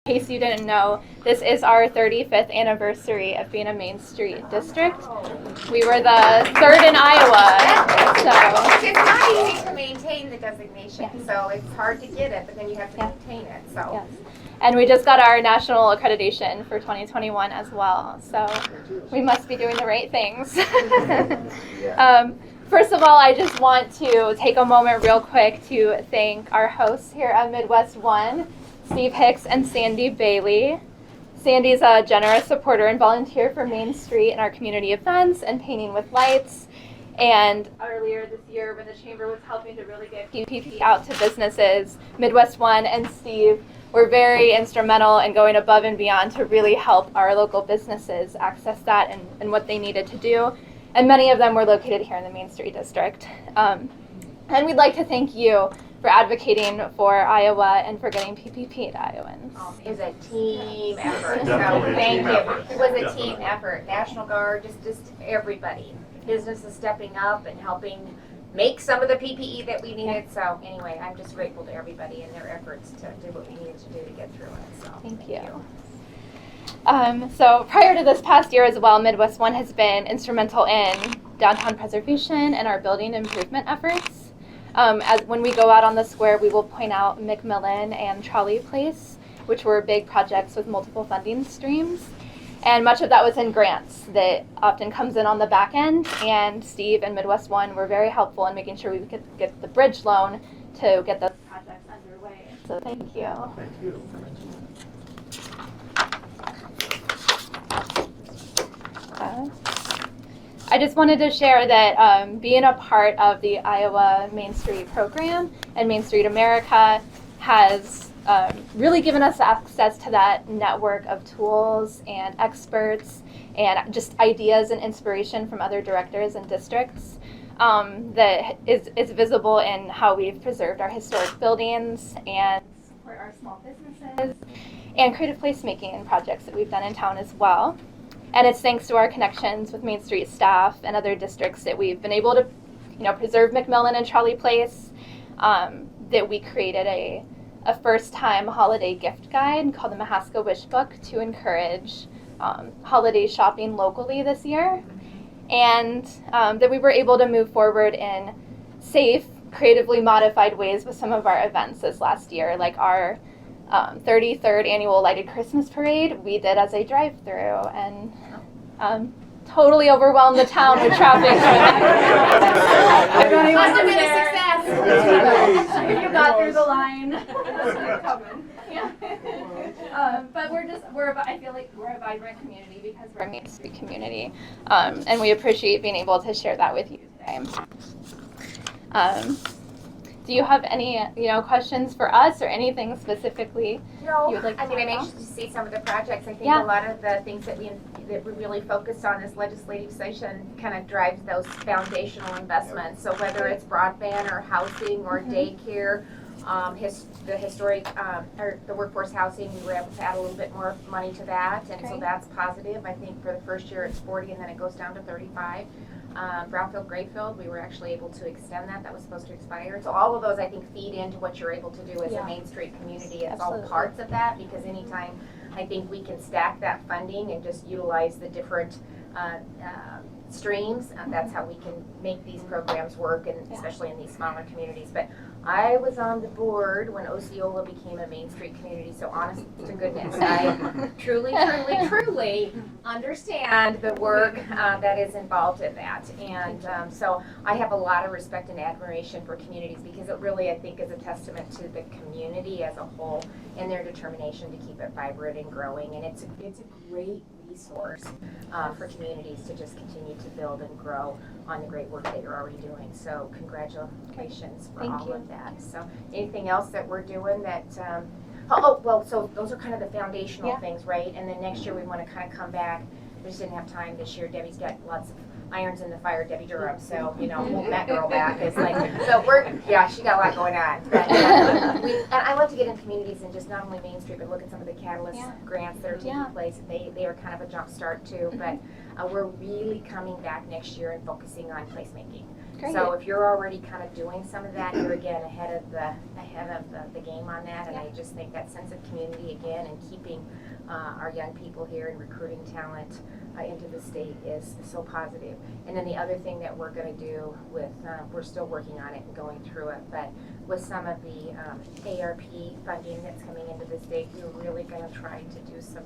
In case you didn't know, this is our 35th anniversary of being a Main Street district. We were the third in Iowa. So it's not easy to maintain the designation, so it's hard to get it, but then you have to maintain it. So. Yes. And we just got our national accreditation for 2021 as well. So we must be doing the right things. First of all, I just want to take a moment real quick to thank our hosts here at Midwest One, Steve Hicks and Sandy Bailey. Sandy's a generous supporter and volunteer for Main Street and our community events and Painting with Lights. And earlier this year, when the Chamber was helping to really get PPP out to businesses, Midwest One and Steve were very instrumental in going above and beyond to really help our local businesses access that and what they needed to do. And many of them were located here in the Main Street District. And we'd like to thank you for advocating for Iowa and for getting PPP to Iowans. It was a team effort, so thank you. It was a team effort. National Guard, just everybody. Businesses stepping up and helping make some of the PPE that we needed. So anyway, I'm just grateful to everybody and their efforts to do what we needed to do to get through it. So thank you. So prior to this past year as well, Midwest One has been instrumental in downtown preservation and our building improvement efforts. As when we go out on the square, we will point out McMillan and Trolley Place, which were big projects with multiple funding streams. And much of that was in grants that often comes in on the back end. And Steve and Midwest One were very helpful in making sure we could get the bridge loan to get those projects underway. So thank you. Thank you. I just wanted to share that being a part of the Iowa Main Street program and Main Street America has really given us access to that network of tools and experts and just ideas and inspiration from other directors and districts that is visible in how we've preserved our historic buildings and support our small businesses and creative placemaking projects that we've done in town as well. And it's thanks to our connections with Main Street staff and other districts that we've been able to, preserve McMillan and Trolley Place, that we created a first-time holiday gift guide called the Mahaska Wish Book to encourage holiday shopping locally this year. And that we were able to move forward in safe, creatively modified ways with some of our events this last year, like our 33rd annual Lighted Christmas Parade we did as a drive-through and totally overwhelmed the town with traffic. Everybody must have been a success. You got through the line. But I feel like we're a vibrant community because we're a Main Street community, and we appreciate being able to share that with you today. Do you have any, questions for us or anything specifically you would like to I'm anxious to see some of the projects. I think a lot of the things that we really focused on this legislative session kind of drives those foundational investments. So whether it's broadband or housing or daycare, the historic or the workforce housing, we were able to add a little bit more money to that, and so that's positive. I think for the first year it's 40, and then it goes down to 35. Brownfield, Grayfield, we were actually able to extend that. That was supposed to expire. So all of those, I think, feed into what you're able to do as a Main Street community. It's all parts of that, because anytime I think we can stack that funding and just utilize the different streams, that's how we can make these programs work, and especially in these smaller communities. But I was on the board when Osceola became a Main Street community, so honest to goodness, I truly understand the work that is involved in that. And so I have a lot of respect and admiration for communities, because it really, I think, is a testament to the community as a whole and their determination to keep it vibrant and growing. And it's a great resource for communities to just continue to build and grow on the great work that you're already doing. So congratulations for all of that. So anything else that we're doing that so those are kind of the foundational things, right? And then next year we want to kind of come back. We just didn't have time this year. Debbie's got lots of irons in the fire, Debbie Durham, so hold that girl back. It's like, so she got a lot going on. But, and I love to get in communities and just not only Main Street, but look at some of the catalyst grants that are taking place. They are kind of a jump start too. But we're really coming back next year and focusing on placemaking. Great. So if you're already kind of doing some of that, you're again ahead of the game on that. And Yeah. I just think that sense of community again and keeping our young people here and recruiting talent into the state is so positive. And then the other thing that we're going to do with, we're still working on it and going through it, but with some of the ARP funding that's coming into the state, we're really going to try to do some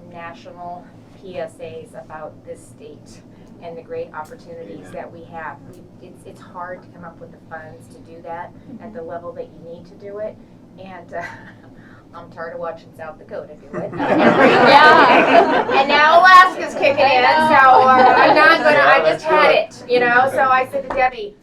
national PSAs about this state and the great opportunities that we have. It's hard to come up with the funds to do that at the level that you need to do it. And I'm tired of watching South Dakota do it. Yeah. And now Alaska's kicking in, so I'm not gonna, I just had it, so I said to Debbie,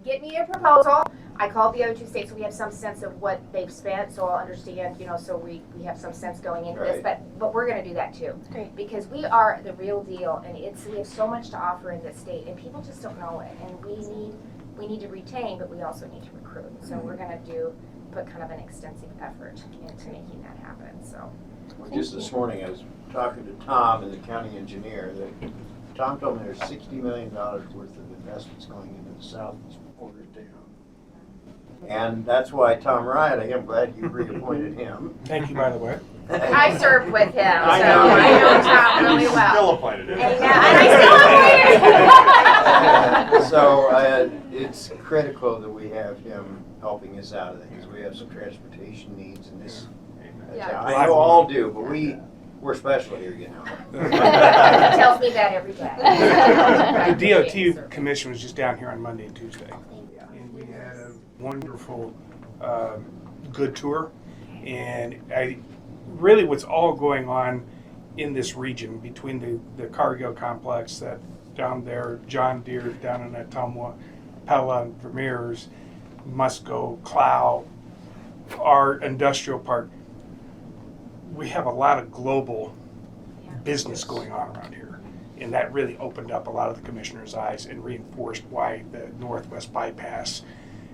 get me a proposal. I called the other two states, so we have some sense of what they've spent, so I'll understand, so we have some sense going into this, but we're gonna do that too. Great. Because we are the real deal, and we have so much to offer in this state, and people just don't know it, and we need to retain, but we also need to recruit. So we're gonna put kind of an extensive effort into making that happen, so. Well, just this morning, I was talking to Tom and the county engineer. Tom told me there's $60 million worth of investments going into the southeast border town. And that's why Tom Riley, I'm glad you reappointed him. Thank you, by the way. I served with him, so I I know. know Tom really well. Still appointed him. And I still appointed him. So it's critical that we have him helping us out of that because we have some transportation needs in this Yeah. town. I know all do, but we're special here, He tells me that every day. The DOT commission was just down here on Monday and Tuesday. And we had a wonderful, good tour. And really what's all going on in this region between the Cargill complex that down there, John Deere down in Ottumwa, Pella and Vermeers, Musco, Clow, our industrial park. We have a lot of global business going on around here. And that really opened up a lot of the commissioners' eyes and reinforced why the Northwest Bypass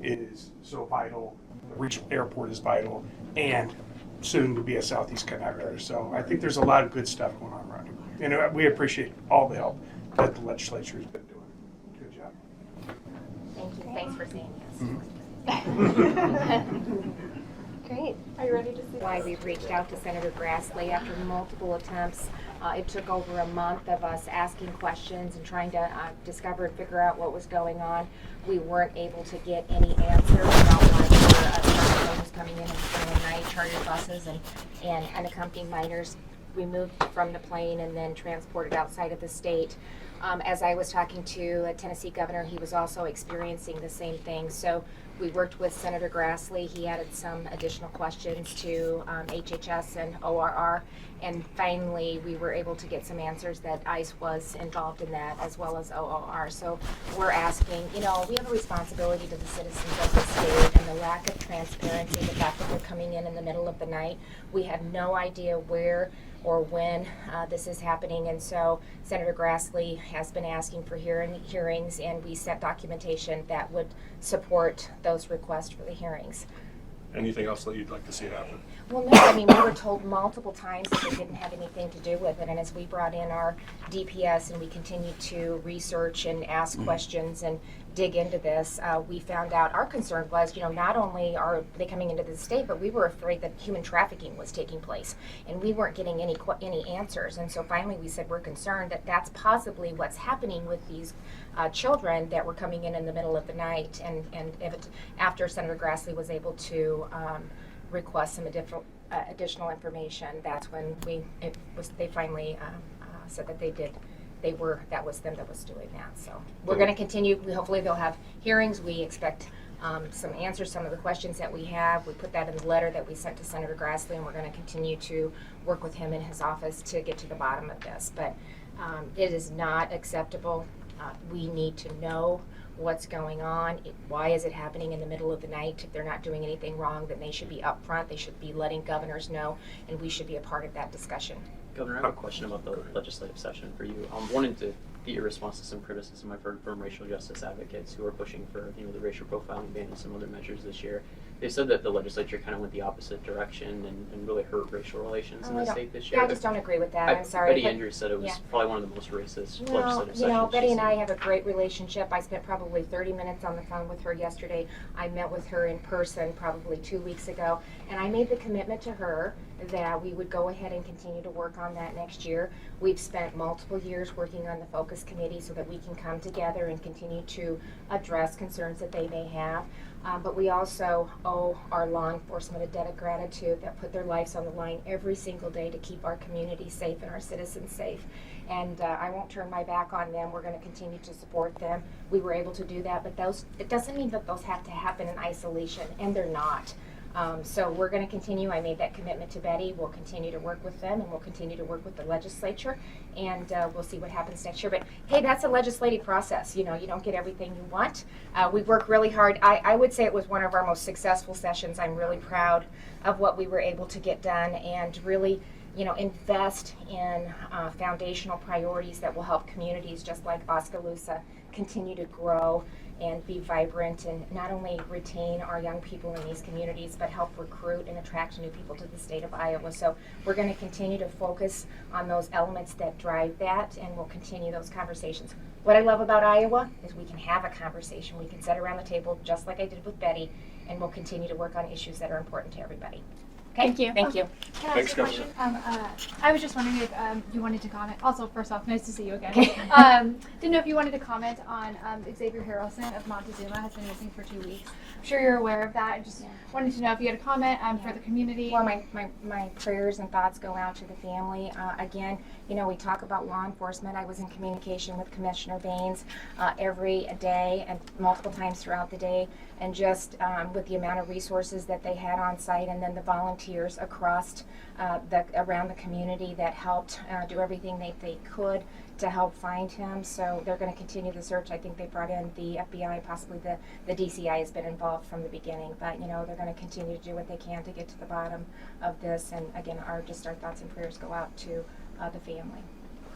is so vital, the regional airport is vital, and soon to be a Southeast connector. So I think there's a lot of good stuff going on around here. And we appreciate all the help that the legislature has been doing. Good job. Thank you, thanks for saying yes. Great. Are you ready to see? Why we've reached out to Senator Grassley after multiple attempts. It took over a month of us asking questions and trying to discover and figure out what was going on. We weren't able to get any answers about why there were was coming in and spending the night, charter buses and unaccompanied minors removed from the plane and then transported outside of the state. As I was talking to a Tennessee governor, he was also experiencing the same thing. So we worked with Senator Grassley. He added some additional questions to HHS and ORR. And finally, we were able to get some answers that ICE was involved in that, as well as OOR. So we're asking, we have a responsibility to the citizens of the state, and the lack of transparency, the fact that they're coming in the middle of the night. We have no idea where or when this is happening, and so Senator Grassley has been asking for hearings, and we set documentation that would support those requests for the hearings. Anything else that you'd like to see happen? Well, no, we were told multiple times that it didn't have anything to do with it, and as we brought in our DPS and we continued to research and ask questions and dig into this, we found out our concern was, not only are they coming into the state, but we were afraid that human trafficking was taking place, and we weren't getting any answers. And so finally we said we're concerned that that's possibly what's happening with these children that were coming in the middle of the night. And after Senator Grassley was able to request some additional information, that's when they finally said that that was them that was doing that. So we're going to continue. Hopefully they'll have hearings. We expect some answers, some of the questions that we have. We put that in the letter that we sent to Senator Grassley, and we're going to continue to work with him in his office to get to the bottom of this. But it is not acceptable. We need to know what's going on. Why is it happening in the middle of the night? If they're not doing anything wrong, then they should be upfront. They should be letting governors know, and we should be a part of that discussion. Governor, I have a question about the legislative session for you. I'm wanting to your response to some criticism I've heard from racial justice advocates who are pushing for, the racial profiling ban and some other measures this year. They said that the legislature kind of went the opposite direction and really hurt racial relations in the state this year. Yeah, I just don't agree with that. I'm sorry. Betty Andrews said it was probably one of the most racist legislative sessions Betty she's and I seen. have a great relationship. I spent probably 30 minutes on the phone with her yesterday. I met with her in person probably 2 weeks ago, and I made the commitment to her that we would go ahead and continue to work on that next year. We've spent multiple years working on the focus committee so that we can come together and continue to address concerns that they may have. But we also owe our law enforcement a debt of gratitude that put their lives on the line every single day to keep our community safe and our citizens safe. And I won't turn my back on them. We're going to continue to support them. We were able to do that, but it doesn't mean that those have to happen in isolation, and they're not. So we're going to continue. I made that commitment to Betty. We'll continue to work with them, and we'll continue to work with the legislature, and we'll see what happens next year. But hey, that's a legislative process. You don't get everything you want. We work really hard. I would say it was one of our most successful sessions. I'm really proud of what we were able to get done, and really invest in foundational priorities that will help communities just like Oskaloosa continue to grow and be vibrant, and not only retain our young people in these communities, but help recruit and attract new people to the state of Iowa. So we're going to continue to focus on those elements that drive that, and we'll continue those conversations. What I love about Iowa is we can have a conversation. We can sit around the table just like I did with Betty, and we'll continue to work on issues that are important to everybody. Okay? Thank you. Thank you. Can I Thanks, ask a question? I was just wondering if you wanted to comment. Also, first off, nice to see you again. Okay. Didn't know if you wanted to comment on Xavier Harrelson of Montezuma has been missing for 2 weeks. I'm sure you're aware of that. I just wanted to know if you had a comment for the community. Well, my prayers and thoughts go out to the family. Again, we talk about law enforcement. I was in communication with Commissioner Baines every day and multiple times throughout the day, and just with the amount of resources that they had on site, and then the volunteers across around the community that helped do everything they could to help find him. So they're going to continue the search. I think they brought in the FBI, possibly the DCI has been involved from the beginning, but they're going to continue to do what they can to get to the bottom of this. And again, our thoughts and prayers go out to the family.